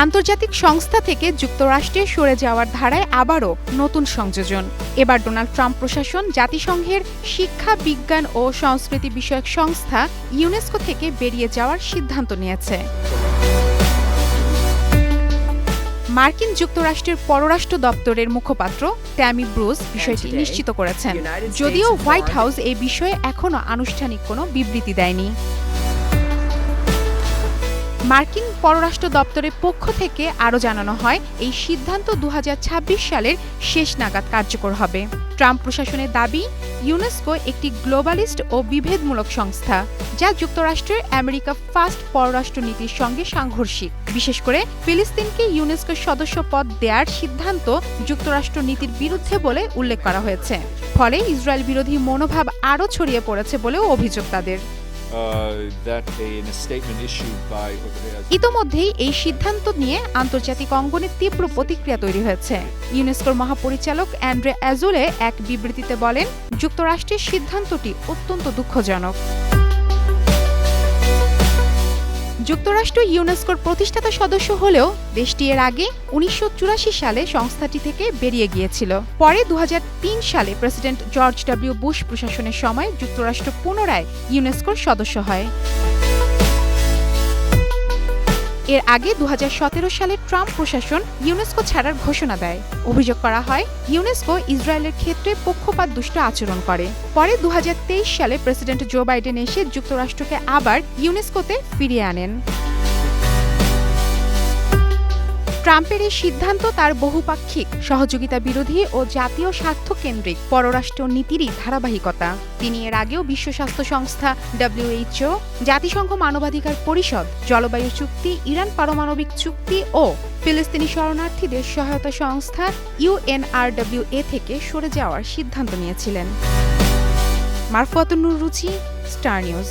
আন্তর্জাতিক সংস্থা থেকে যুক্তরাষ্ট্রে সরে যাওয়ার ধারায় আবারও নতুন সংযোজন। এবার ডোনাল্ড ট্রাম্প প্রশাসন জাতিসংঘের শিক্ষা, বিজ্ঞান ও সংস্কৃতি বিষয়ক সংস্থা ইউনেস্কো থেকে বেরিয়ে যাওয়ার সিদ্ধান্ত নিয়েছে। মার্কিন যুক্তরাষ্ট্রের পররাষ্ট্র দপ্তরের মুখপাত্র ট্যামি ব্রুস বিষয়টি নিশ্চিত করেছেন, যদিও হোয়াইট হাউস এই বিষয়ে এখনও আনুষ্ঠানিক কোনো বিবৃতি দেয়নি। মার্কিন পররাষ্ট্র দপ্তরের পক্ষ থেকে আরও জানানো হয়, এই সিদ্ধান্ত ২০২৬ সালের শেষ নাগাদ কার্যকর হবে। ট্রাম্প প্রশাসনের দাবি, ইউনেস্কো একটি গ্লোবালিস্ট ও বিভেদমূলক সংস্থা, যা যুক্তরাষ্ট্রের আমেরিকা ফার্স্ট পররাষ্ট্র নীতির সঙ্গে সাংঘর্ষিক। বিশেষ করে ফিলিস্তিনকে ইউনেস্কোর সদস্য পদ দেওয়ার সিদ্ধান্ত যুক্তরাষ্ট্র নীতির বিরুদ্ধে বলে উল্লেখ করা হয়েছে। ফলে ইসরায়েল বিরোধী মনোভাব আরও ছড়িয়ে পড়েছে বলেও অভিযোগ তাদের। ইতোমধ্যেই এই সিদ্ধান্ত নিয়ে আন্তর্জাতিক অঙ্গনে তীব্র প্রতিক্রিয়া তৈরি হয়েছে। ইউনেস্কোর মহাপরিচালক অ্যান্ড্রে অ্যাজোলে এক বিবৃতিতে বলেন, যুক্তরাষ্ট্রের সিদ্ধান্তটি অত্যন্ত দুঃখজনক। যুক্তরাষ্ট্র ইউনেস্কোর প্রতিষ্ঠাতা সদস্য হলেও দেশটি এর আগে ১৯৮৪ সালে সংস্থাটি থেকে বেরিয়ে গিয়েছিল। পরে ২০০৩ সালে প্রেসিডেন্ট জর্জ ডব্লিউ বুশ প্রশাসনের সময় যুক্তরাষ্ট্র পুনরায় ইউনেস্কোর সদস্য হয়। এর আগে ২০১৭ সালে ট্রাম্প প্রশাসন ইউনেস্কো ছাড়ার ঘোষণা দেয়। অভিযোগ করা হয়, ইউনেস্কো ইসরায়েলের ক্ষেত্রে পক্ষপাতদুষ্ট আচরণ করে। পরে ২০২৩ সালে প্রেসিডেন্ট জো বাইডেন এসে যুক্তরাষ্ট্রকে আবার ইউনেস্কোতে ফিরিয়ে আনেন। ট্রাম্পের এই সিদ্ধান্ত তার বহুপাক্ষিক, সহযোগিতা বিরোধী ও জাতীয় স্বার্থকেন্দ্রিক পররাষ্ট্র নীতিরই ধারাবাহিকতা। তিনি এর আগেও বিশ্ব স্বাস্থ্য সংস্থা, WHO, জাতিসংঘ মানবাধিকার পরিষদ, জলবায়ু চুক্তি, ইরান পারমাণবিক চুক্তি ও ফিলিস্তিনি শরণার্থীদের সহায়তা সংস্থা UNRWA থেকে সরে যাওয়ার সিদ্ধান্ত নিয়েছিলেন। মারফুয়াতুন নূর রুচি, স্টার নিউজ।